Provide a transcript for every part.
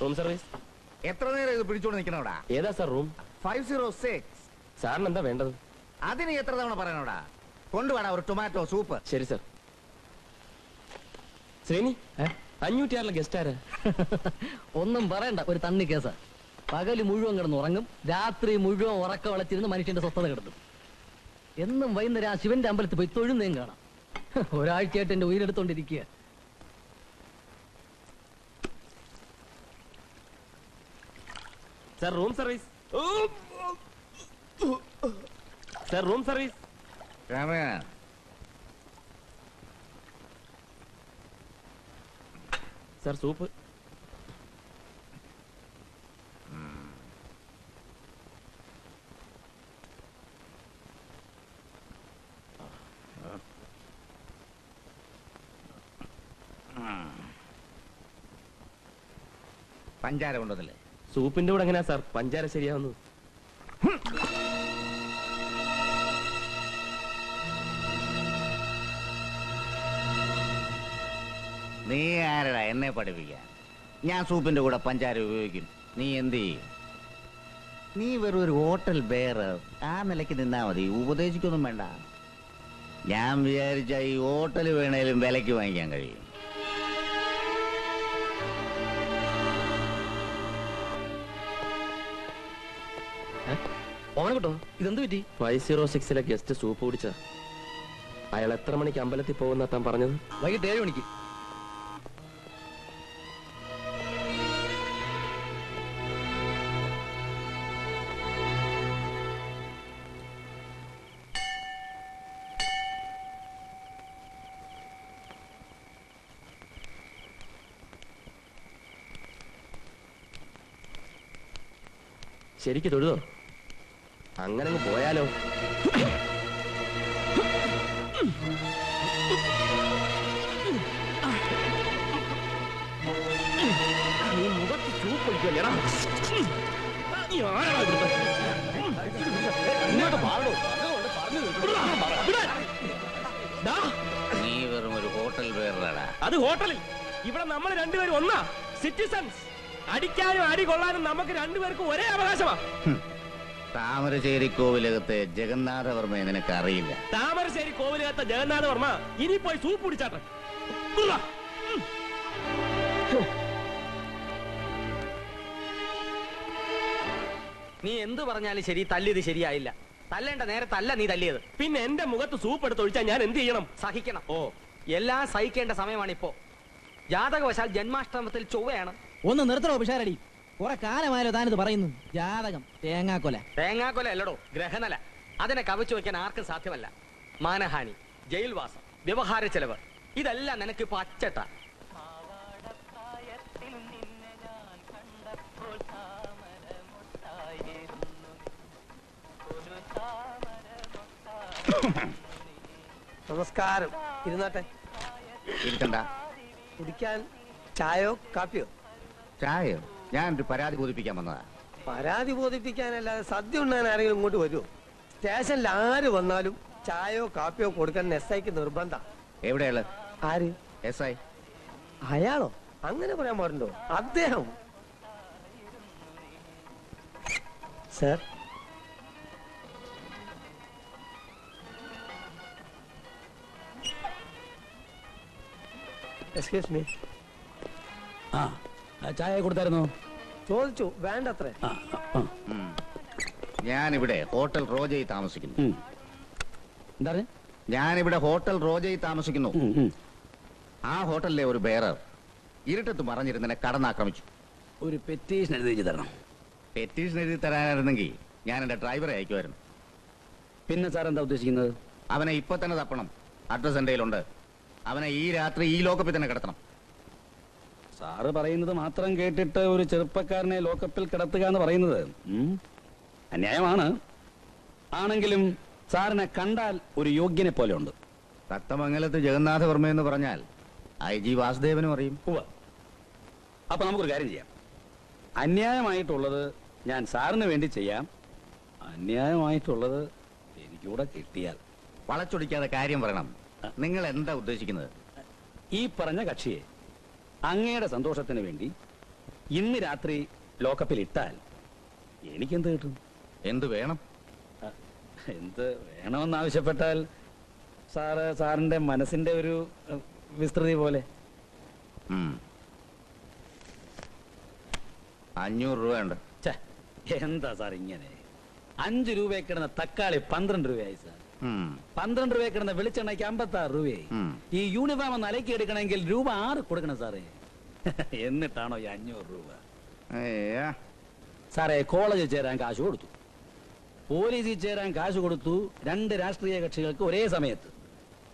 Room service. എത്ര നേരം ഇത് പിടിച്ചോണ്ട് നിൽക്കണോടാ? ഏതാ സാർ റൂം? 506. സാറിന് എന്താ വേണ്ടത്? അതിന് എത്ര തവണ പറയണോടാ? കൊണ്ടുപോടാ ഒരു ടൊമാറ്റോ സൂപ്പ്. ശരി സാർ. ശ്രീനി, 506 ഗസ്റ്റ് ആരാ? ഒന്നും പറയണ്ട, ഒരു തണ്ണി കേസാ. പകല് മുഴുവൻ കിടന്ന് ഉറങ്ങും, രാത്രി മുഴുവൻ ഉറക്ക വളച്ചിരുന്ന് മനുഷ്യന്റെ സ്വസ്ഥത കിടത്തും. എന്നും വൈകുന്നേരം ആ ശിവന്റെ അമ്പലത്തിൽ പോയി തൊഴുന്നേം കാണാം. ഒരാഴ്ചയായിട്ട് എന്റെ ഉയരെടുത്തോണ്ടിരിക്കുക. Sir room service. Sir room service. Sir soup. പഞ്ചാര കൊണ്ടുവന്നില്ലേ? സൂപ്പിന്റെ കൂടെ എങ്ങനെയാ സാർ പഞ്ചാര ശരിയാവുന്നു? നീ ആരടാ എന്നെ പഠിപ്പിക്കാൻ? ഞാൻ സൂപ്പിന്റെ കൂടെ പഞ്ചാര ഉപയോഗിക്കും. നീ എന്ത് ചെയ്യും? നീ വെറും ഒരു ഹോട്ടൽ ബെയറർ. ആ നിലയ്ക്ക് നിന്നാ മതി, ഉപദേശിക്കൊന്നും വേണ്ട. ഞാൻ വിചാരിച്ച ഈ ഹോട്ടൽ വേണേലും വിലയ്ക്ക് വാങ്ങിക്കാൻ കഴിയും. ഓണ ഇതെന്ത് പറ്റി? 506 ഗസ്റ്റ് സൂപ്പ് കുടിച്ച. അയാൾ എത്ര മണിക്ക് അമ്പലത്തിൽ പോകുന്ന താൻ പറഞ്ഞത്? വൈകിട്ട് 7 മണിക്ക്. ശരിക്ക് തൊഴുതോ? അങ്ങനെ പോയാലോ? നീ മുഖത്ത് ചൂപ്പ് ഒഴിക്കല്ലേടാ? നീ വെറും ഒരു ഹോട്ടൽ ബെയറാടാ. അത് ഹോട്ടലിൽ. ഇവിടെ നമ്മൾ രണ്ടുപേരും ഒന്നാ, സിറ്റിസൺസ്. അടിക്കാനും അടി കൊള്ളാനും നമുക്ക് രണ്ടുപേർക്കും ഒരേ അവകാശമാ. താമരശ്ശേരി കോവിലകത്തെ ജഗന്നാഥവർമ്മയെ നിനക്ക് അറിയില്ല. താമരശ്ശേരി കോവിലകത്തെ ജഗന്നാഥവർമ്മ ഇനി പോയി സൂപ്പ് കുടിച്ചാട്ടെ. നീ എന്ത് പറഞ്ഞാലും ശരി, തല്ലിയത് ശരിയായില്ല. തല്ലേണ്ട നേരത്തല്ല നീ തല്ലിയത്. പിന്നെ എന്റെ മുഖത്ത് സൂപ്പ് എടുത്ത് ഒഴിച്ചാൽ ഞാൻ എന്ത് ചെയ്യണം? സഹിക്കണം. എല്ലാം സഹിക്കേണ്ട സമയമാണിപ്പോ. ജാതകവശാൽ ജന്മാഷ്ടമത്തിൽ ചൊവ്വയാണ്. ഒന്ന് നിർത്തണോ പിഷാരടി? കുറെ കാലമായാലോ താനിത് പറയുന്നു. ജാതകം തേങ്ങാക്കൊല. തേങ്ങാക്കൊല അല്ലടോ, ഗ്രഹനല. അതിനെ കവച്ചു വെക്കാൻ ആർക്കും സാധ്യമല്ല. മാനഹാനി, ജയിൽവാസം, വ്യവഹാര ചെലവ്, ഇതെല്ലാം നിനക്കിപ്പോ അച്ചട്ട. നമസ്കാരം. ഇരുന്നാട്ടെ. ഇരിക്കണ്ട. കുടിക്കാൻ ചായയോ കാപ്പിയോ? ചായയോ? ഞാനൊരു പരാതി ബോധിപ്പിക്കാൻ വന്നതാ. പരാതി ബോധിപ്പിക്കാനല്ലാതെ സദ്യ ഉണ്ണാൻ ആരെങ്കിലും ഇങ്ങോട്ട് വരുമോ? സ്റ്റേഷനിൽ ആര് വന്നാലും ചായയോ കാപ്പിയോ കൊടുക്കാൻ SIക്ക് നിർബന്ധം. എവിടെയുള്ള? ആര്? SI. അയാളോ? അങ്ങനെ പറയാൻ പാടുണ്ടോ? അദ്ദേഹം. Sir, excuse me. ചായ കൊടുത്തായിരുന്നോ? ചോദിച്ചു, വേണ്ടത്രേ. ഞാനിവിടെ ഹോട്ടൽ റോജയിൽ താമസിക്കുന്നു. എന്താ? ഞാനിവിടെ ഹോട്ടൽ റോജയിൽ താമസിക്കുന്നു. ആ ഹോട്ടലിലെ ഒരു ബെയറർ ഇരുട്ടത്ത് മറഞ്ഞിരുന്നെ കടന്നാക്രമിച്ചു. ഒരു പെറ്റീഷൻ എഴുതി തരണം. പെറ്റീഷൻ എഴുതി തരാനായിരുന്നെങ്കിൽ ഞാൻ എന്റെ ഡ്രൈവറെ അയക്കുമായിരുന്നു. പിന്നെ സാർ എന്താ ഉദ്ദേശിക്കുന്നത്? അവനെ ഇപ്പൊ തന്നെ തപ്പണം. അഡ്രസ് എന്റെ കയ്യിലുണ്ട്. അവനെ ഈ രാത്രി ഈ ലോക്കപ്പിൽ തന്നെ കിടത്തണം. സാറ് പറയുന്നത് മാത്രം കേട്ടിട്ട് ഒരു ചെറുപ്പക്കാരനെ ലോക്കപ്പിൽ കിടത്തുക എന്ന് പറയുന്നത് അന്യായമാണ്. ആണെങ്കിലും സാറിനെ കണ്ടാൽ ഒരു യോഗ്യനെ പോലെ ഉണ്ട്. തത്തമംഗലത്ത് ജഗന്നാഥവർമ്മ എന്ന് പറഞ്ഞാൽ IG വാസുദേവനും അറിയും. അപ്പൊ നമുക്കൊരു കാര്യം ചെയ്യാം. അന്യായമായിട്ടുള്ളത് ഞാൻ സാറിന് വേണ്ടി ചെയ്യാം. അന്യായമായിട്ടുള്ളത് എനിക്കൂടെ കിട്ടിയാൽ. വളച്ചൊടിക്കാതെ കാര്യം പറയണം. നിങ്ങൾ എന്താ ഉദ്ദേശിക്കുന്നത്? ഈ പറഞ്ഞ കക്ഷിയെ അങ്ങയുടെ സന്തോഷത്തിന് വേണ്ടി ഇന്ന് രാത്രി ലോക്കപ്പിൽ ഇട്ടാൽ എനിക്കെന്ത് കിട്ടും? എന്ത് വേണം? എന്ത് വേണമെന്നാവശ്യപ്പെട്ടാൽ സാറിന്റെ മനസ്സിന്റെ ഒരു വിസ്തൃതി പോലെ. 500 രൂപ ഉണ്ട്. ഛെ, എന്താ സാർ ഇങ്ങനെ? 5 രൂപയെ കിടന്ന തക്കാളി 12 രൂപയായി സാർ. 12 രൂപയെ കിടന്ന വെളിച്ചെണ്ണയ്ക്ക് 56 രൂപയായി. ഈ യൂണിഫോം ഒന്ന് അലക്കി എടുക്കണമെങ്കിൽ രൂപ 6 കൊടുക്കണം സാറേ. എന്നിട്ടാണോ ഈ 500 രൂപ? സാറേ, കോളേജിൽ ചേരാൻ കാശ് കൊടുത്തു, പോലീസിൽ ചേരാൻ കാശ് കൊടുത്തു, 2 രാഷ്ട്രീയ കക്ഷികൾക്ക് ഒരേ സമയത്ത്.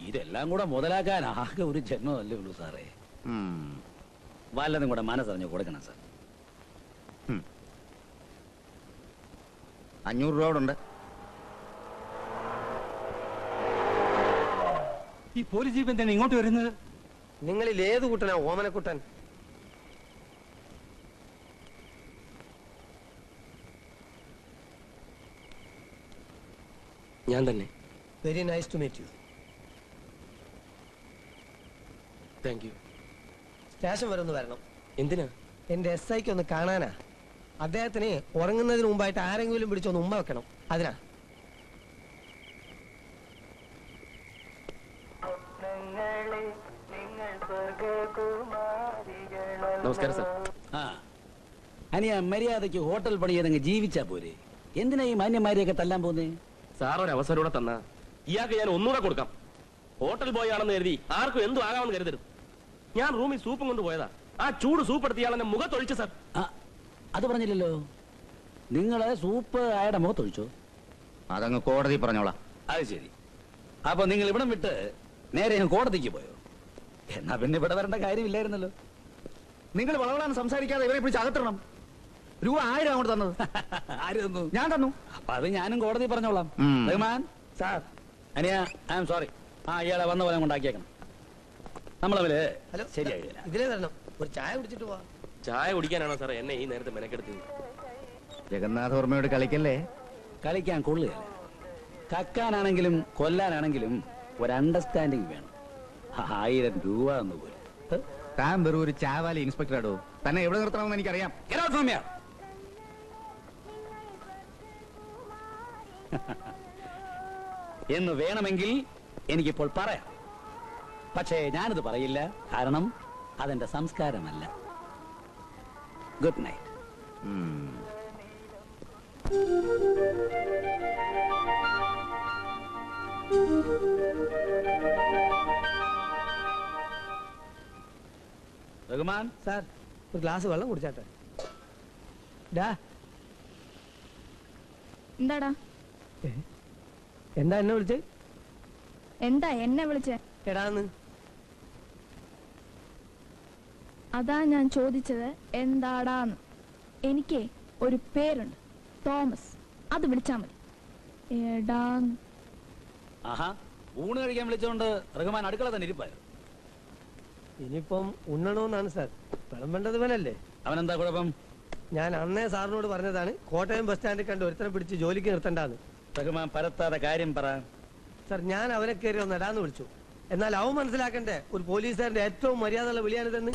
ഇതെല്ലാം കൂടെ മുതലാക്കാൻ ആകെ ഒരു ജന്മമല്ലേ ഉള്ളൂ സാറേ. വല്ലതും കൂടെ മനസ്സറിഞ്ഞ് കൊടുക്കണം സാർ. 500 രൂപ ഉണ്ട്. ഈ പോലീസ് ജീപ്പ് എന്താണ് ഇങ്ങോട്ട് വരുന്നത്? നിങ്ങളിൽ ഏത് കുട്ടനാ ഓമനക്കുട്ടൻ? ഞാൻ തന്നെ. Very nice to meet you. Thank you. Station വരെ ഒന്ന് വരണം. എന്തിനാ? എന്റെ SIക്ക് ഒന്ന് കാണാനാ. അദ്ദേഹത്തിന് ഉറങ്ങുന്നതിന് മുമ്പായിട്ട് ആരെങ്കിലും പിടിച്ചൊന്ന് ഉമ്മ വെക്കണം. അതിനാ. നമസ്കാരം സാർ. ആ, അനിയ മര്യാദയ്ക്ക് ഹോട്ടൽ പണി ചെയ്തങ്ങ് ജീവിച്ചാ പോരെ. എന്തിനാ ഈ മാന്യന്മാരെയൊക്കെ തല്ലാൻ പോന്നേ? സാർ ഒരു അവസരം കൂടെ തന്ന ഇയാൾക്ക് ഞാൻ ഒന്നുകൂടെ കൊടുക്കാം. ഹോട്ടൽ ബോയ് ആണെന്ന് കരുതി ആർക്കും എന്തും ആകാമെന്ന് കരുതരുത്. ഞാൻ റൂമിൽ സൂപ്പും കൊണ്ട് പോയതാ. ആ ചൂട് സൂപ്പ് എടുത്ത് ഇയാളെന്നെ മുഖത്തൊഴിച്ചു സാർ. അത് പറഞ്ഞില്ലല്ലോ. നിങ്ങള് സൂപ്പ് അയാളുടെ മുഖത്തൊഴിച്ചോ? അതങ്ങ് കോടതി പറഞ്ഞോളാം. അത് ശരി. അപ്പൊ നിങ്ങൾ ഇവിടം വിട്ട് നേരെ ഞാൻ കോടതിക്ക് പോയോ? എന്നാ പിന്നെ ഇവിടെ വരേണ്ട കാര്യമില്ലായിരുന്നല്ലോ. നിങ്ങൾ വളവളാന്ന് സംസാരിക്കാതെ ഇവരെ പിടിച്ച് അകത്തിടണം. രൂപ 1000 അങ്ങോട്ട് തന്നത് ആര് തന്നു? ഞാൻ തന്നു. അപ്പൊ അത് ഞാനും കോടതി പറഞ്ഞോളാം. റഹ്മാൻ സാർ, അനിയ ഐ ആം സോറി. ഇയാളെ വന്ന പോലെ കൊണ്ടാക്കിയേക്കണം. നമ്മളവര് ഹലോ, ശരിയായില്ല. ഇതിലേ വരണം. ഒരു ചായ കുടിച്ചിട്ട് പോവാ. ചായ കുടിക്കാനാണോ സാറേ എന്നെ ഈ നേരത്തെ മെനക്കെടുത്തത്? ജഗന്നാഥവർമ്മയോട് കളിക്കല്ലേ. കളിക്കാൻ കൊള്ളുകയല്ല. കക്കാനാണെങ്കിലും കൊല്ലാനാണെങ്കിലും ഒരു അണ്ടർസ്റ്റാൻഡിങ് വേണം. 1000 രൂപ എന്ന് പോലും. താൻ വെറും ഒരു ചാവാലി ഇൻസ്പെക്ടർ ആടോ. തന്നെ എവിടെ നിർത്തണമെന്ന് എനിക്കറിയാം. എന്ന് വേണമെങ്കിൽ എനിക്കിപ്പോൾ പറയാം. പക്ഷേ ഞാനത് പറയില്ല. കാരണം അതെന്റെ സംസ്കാരമല്ല. Good night. റഹ്മാൻ സാർ, ഒരു ഗ്ലാസ് വെള്ളം കുടിച്ചാട്ടെ. എന്താടാ? എന്താ എന്നെ വിളിച്ചേ? എന്താ എന്നെ വിളിച്ചേ? എടാന്ന്. അതാ ഞാൻ ചോദിച്ചത് എന്താടാന്ന്. എനിക്ക് ഒരു പേരുണ്ട്, തോമസ്. അത് വിളിച്ചാ മതി. എടാന്ന്. ആഹാ, ഊണ് കഴിക്കാൻ വിളിച്ചോണ്ട് റഹ്മാൻ അടുക്കള തന്നെ ഇരിപ്പായോ? ഇനിയിപ്പം ഉണ്ണണോന്നാണ് സാർ. വിളമ്പേണ്ടത് ഇവനല്ലേ. അവനെന്താ കുഴപ്പം? ഞാൻ അന്നേ സാറിനോട് പറഞ്ഞതാണ് കോട്ടയം ബസ് സ്റ്റാൻഡിൽ കണ്ട് ഒരുത്തനെ പിടിച്ച് ജോലിക്ക് നിർത്തണ്ടാന്ന്. റഹ്മാൻ പരത്താതെ കാര്യം പറ. സാർ, ഞാൻ അവനെ കയറി ഒന്ന് ഇടാന്ന് വിളിച്ചു. എന്നാൽ അവൻ മനസ്സിലാക്കണ്ടേ ഒരു പോലീസുകാരന്റെ ഏറ്റവും മര്യാദയുള്ള വിളിയാണിതെന്ന്.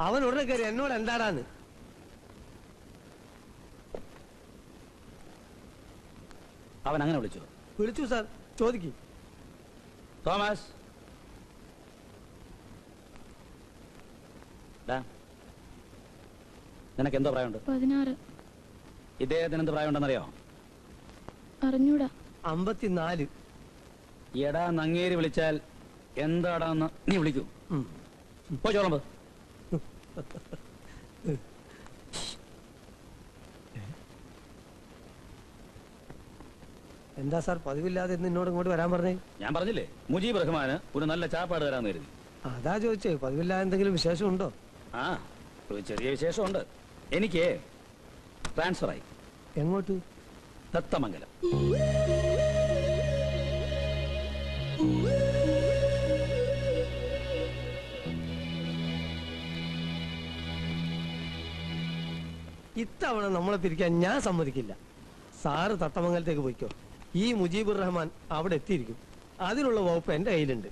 അവൻ ഉടനെ കയറി എന്നോട് എന്താടാന്ന്. അവൻ അങ്ങനെ വിളിച്ചു? വിളിച്ചു സാർ. ചോദിക്കും. തോമസ്, നിനക്ക് എന്തോ പ്രായമുണ്ട്? 16. ഇദ്ദേഹത്തിന് എന്ത് പ്രായമുണ്ടെന്നറിയോ? അറിഞ്ഞൂടാ. 54. എടാ നങ്ങേരി വിളിച്ചാൽ എന്താടാന്ന് നീ വിളിക്കൂ. പോച്ചോളമ്പ്. എന്താ സാർ പതിവില്ലാതെ നിന്നോട് ഇങ്ങോട്ട് വരാൻ പറഞ്ഞേ? ഞാൻ പറഞ്ഞില്ലേ, മുജീബ് റഹ്മാന് ഒരു നല്ല ചാപ്പാട് തരാന്ന് കരുതി. അതാ ചോദിച്ചേ, പതിവില്ലാതെ എന്തെങ്കിലും വിശേഷം ഉണ്ടോ? ആ, ഒരു ചെറിയ വിശേഷമുണ്ട്. എനിക്ക് ട്രാൻസ്ഫർ ആയി. എങ്ങോട്ട്? ദത്തമംഗലം. ഇത്തവണ നമ്മളെ പിരിക്കാൻ ഞാൻ സമ്മതിക്കില്ല. സാറ് തത്തമംഗലത്തേക്ക് പോയിക്കോ. ഈ മുജീബുർ റഹ്മാൻ അവിടെ എത്തിയിരിക്കും. അതിനുള്ള വകുപ്പ് എന്റെ കയ്യിലുണ്ട്.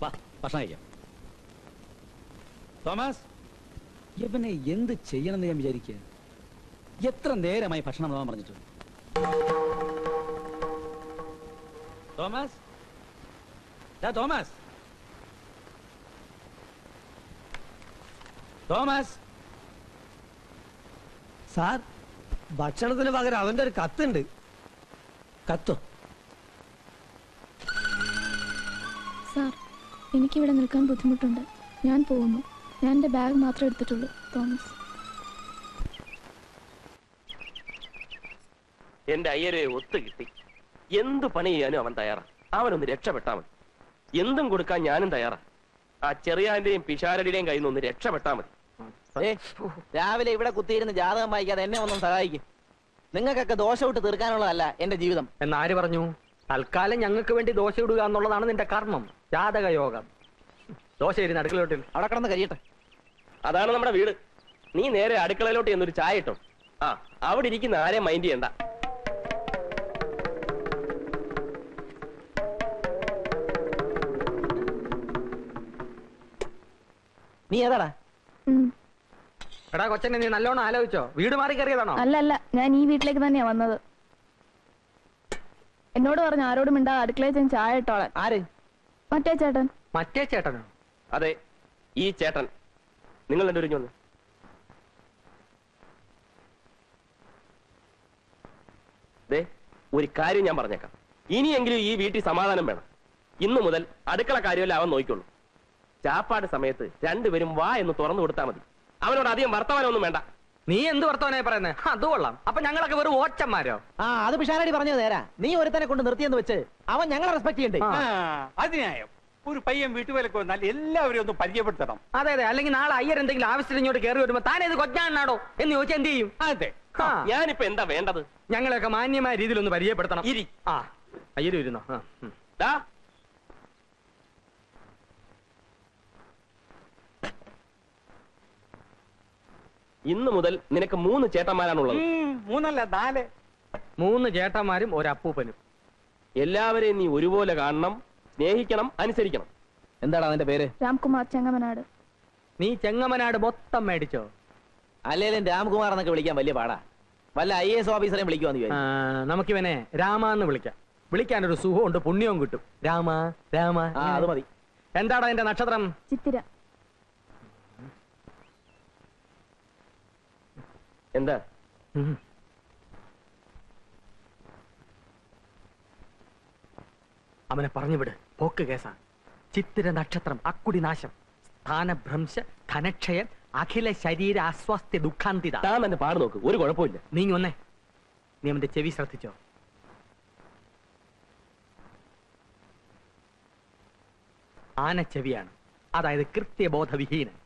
വാ, ഭക്ഷണം കഴിക്കാം. തോമസ്, ഇവനെ എന്ത് ചെയ്യണമെന്ന് ഞാൻ വിചാരിക്കുക. എത്ര നേരമായി ഭക്ഷണം പോകാൻ പറഞ്ഞിട്ട്. Thomas, Thomas, Thomas. സാർ, ഭക്ഷണത്തിന് പകരം അവന്റെ ഒരു കത്തുണ്ട്. കത്തോ? സാർ, എനിക്കിവിടെ നിൽക്കാൻ ബുദ്ധിമുട്ടുണ്ട്. ഞാൻ പോകുന്നു. ഞാൻ എൻ്റെ ബാഗ് മാത്രമേ എടുത്തിട്ടുള്ളൂ. തോമസ്. എന്റെ അയ്യരെ ഒത്തു കിട്ടി. എന്തു പണി ചെയ്യാനും അവൻ തയ്യാറാ. അവനൊന്ന് രക്ഷപ്പെട്ടാ മതി. എന്തും കൊടുക്കാൻ ഞാനും തയ്യാറാ. ആ ചെറിയാന്റെയും പിഷാരടിയുടെയും കയ്യിൽ നിന്ന് ഒന്ന് രക്ഷപ്പെട്ടാ മതി. രാവിലെ ഇവിടെ കുത്തിയിരുന്ന് ജാതകം വായിക്കാതെ എന്നെ ഒന്നും സഹായിക്കും. നിങ്ങൾക്കൊക്കെ ദോശ വിട്ട് തീർക്കാനുള്ളതല്ല എന്റെ ജീവിതം. എന്നാര് പറഞ്ഞു? തൽക്കാലം ഞങ്ങൾക്ക് വേണ്ടി ദോശ ഇടുക എന്നുള്ളതാണ് നിന്റെ കർമ്മം. ജാതക യോഗം. ദോശ ഇരുന്ന് അടുക്കളയോട്ടിൽ അവിടെ കിടന്ന് കഴിയട്ടെ. അതാണ് നമ്മുടെ വീട്. നീ നേരെ അടുക്കളയിലോട്ട് എന്നൊരു ചായ ഇട്ടോ. ആ, അവിടെ ഇരിക്കുന്ന ആരെയും മൈൻഡ് ചെയ്യണ്ട. നീ ഏതാടാ? എടാ കൊച്ചനെ, നീ നല്ലോണം ആലോചിച്ചോ? വീട് മാറി കയറിയതാണോ? അല്ല, ഞാൻ ഈ വീട്ടിലേക്ക് തന്നെയാ വന്നത്. എന്നോട് പറഞ്ഞു ആരോടും മിണ്ടാ അടുക്കളയിൽ ചെന്ന് ചായ ഇട്ടോളാൻ. ആര്? മറ്റേ ചേട്ടൻ. മറ്റേ ചേട്ടനോ? അതെ, ഈ ചേട്ടൻ. നിങ്ങൾ എന്റെ ഒരുങ്ങി വന്ന്. ദേ, ഒരു കാര്യം ഞാൻ പറഞ്ഞേക്കാം. ഇനിയെങ്കിലും ഈ വീട്ടിൽ സമാധാനം വേണം. ഇന്നു മുതൽ അടുക്കള കാര്യമല്ല അവൻ നോക്കിക്കൊള്ളു. ചാപ്പാട് സമയത്ത് രണ്ടുപേരും വാ എന്ന് തുറന്നു കൊടുത്താൽ മതി. അവനോട് അധികം വർത്തമാനമൊന്നും വേണ്ട. നീ എന്ത് വർത്തമാനായി പറയുന്നത്? അത് കൊള്ളാം. അപ്പൊ ഞങ്ങളൊക്കെ വെറും ഓച്ചന്മാരോ? ആ, അത് പിഷാരടി പറഞ്ഞത് നേരാ. നീ ഒരുത്തനെ കൊണ്ട് നിർത്തിയെന്ന് വെച്ച് അവൻ ഞങ്ങളെ റെസ്പെക്ട് ചെയ്യണ്ടേ? അതിനായോ ഒരു പയ്യൻ വീട്ടുവേലക്ക് വന്നാൽ എല്ലാവരും ഒന്ന് പരിചയപ്പെടുത്തണം. അതെ അതെ, അല്ലെങ്കിൽ നാളെ അയ്യർ എന്തെങ്കിലും ആവശ്യത്തിന് ഇങ്ങോട്ട് കയറി വരുമ്പോ താനേത് കൊച്ചാണോ എന്ന് ചോദിച്ചാൽ എന്ത് ചെയ്യും? അതെ, ഞാനിപ്പോ എന്താ വേണ്ടത്? ഞങ്ങളെയൊക്കെ മാന്യമായ രീതിയിൽ ഒന്ന് പരിചയപ്പെടുത്തണം. ഇരി. ആ, അയ്യര് ഇരുന്നോ? ദാ, ഇന്നു മുതൽ നിനക്ക് 3 ചേട്ടന്മാരാണുള്ളത്. 3 അല്ല 4. 3 ചേട്ടന്മാരും ഒരപ്പൂപ്പനും. എല്ലാവരെയും നീ ഒരുപോലെ കാണണം, സ്നേഹിക്കണം, അനുസരിക്കണം. എന്താടാ അതിന്റെ പേര്? രാംകുമാർ ചെങ്ങമനാട്. നീ ചെങ്ങമനാട് മൊത്തം മേടിച്ചോ? അല്ലേലും രാംകുമാർ എന്നൊക്കെ വിളിക്കാൻ വലിയ പാടാ. വല്ല IAS ഓഫീസറെയും വിളിക്കുവാന്ന് വിചാരിച്ചു. നമുക്കിവനെ രാമാന്ന് വിളിക്കാം. വിളിക്കാനൊരു സുഖമുണ്ട്, പുണ്യവും കിട്ടും. രാമ രാമ. അത് മതി. എന്താടാ എന്റെ നക്ഷത്രം? ചിത്തിര. എന്താ? അവനെ പറഞ്ഞു വിട്, പോക്ക് കേസാ. ചിത്തിര നക്ഷത്രം, അക്കുടി നാശം, സ്ഥാനഭ്രംശ, ധനക്ഷയം, അഖില ശരീര അസ്വാസ്ഥ്യ ദുഃഖാന്തിത. താൻ തന്നെ പാട് നോക്ക്, ഒരു കുഴപ്പമില്ല. നീ ഒന്നേ, നീ അവന്റെ ചെവി ശ്രദ്ധിച്ചോ? ആനച്ചെവിയാണ്, അതായത് കൃത്യബോധവിഹീനൻ.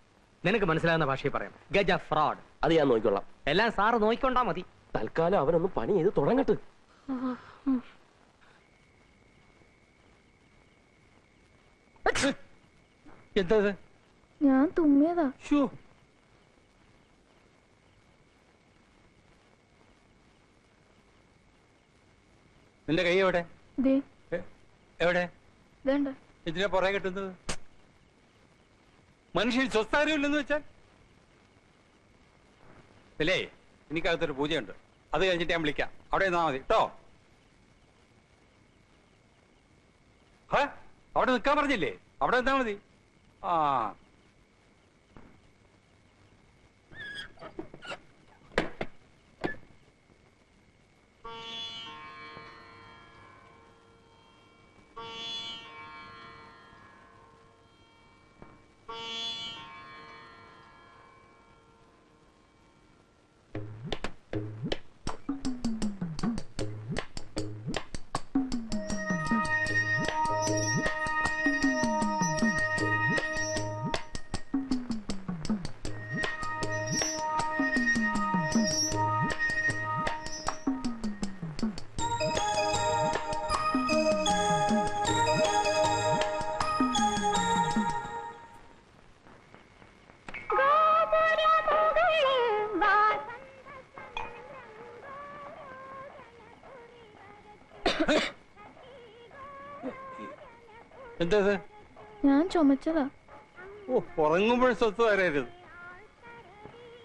നിനക്ക് മനസ്സിലാകുന്ന ഭാഷയിൽ പറയാം, ഗജ ഫ്രോഡ്. അത് ഞാൻ നോക്കിക്കൊള്ളാം. എല്ലാം സാറ് നോക്കിക്കൊണ്ടാ മതി. തൽക്കാലം അവനൊന്ന് പണി ചെയ്ത് തുടങ്ങട്ട്. എന്താ? ഞാൻ തുമ്മിയതാ. നിന്റെ കൈ എവിടെ? ദേ, എവിടെ? വേണ്ട. ഇതിനെ പുറകെ കിട്ടുന്നത് മനുഷ്യൻ സ്വസ്ഥാരമില്ലെന്ന് വെച്ചാൽ അല്ലേ? എനിക്കകത്തൊരു പൂജയുണ്ട്, അത് കഴിഞ്ഞിട്ട് ഞാൻ വിളിക്കാം. അവിടെ നിന്നാ മതി കേട്ടോ. അവിടെ നിൽക്കാൻ പറഞ്ഞില്ലേ? അവിടെ നിന്നാ മതി. ആ, എന്താ? ഞാൻ ചുമച്ചതാ. ഓ, ഉറങ്ങുമ്പോൾ സ്വത്ത് വരരുത്.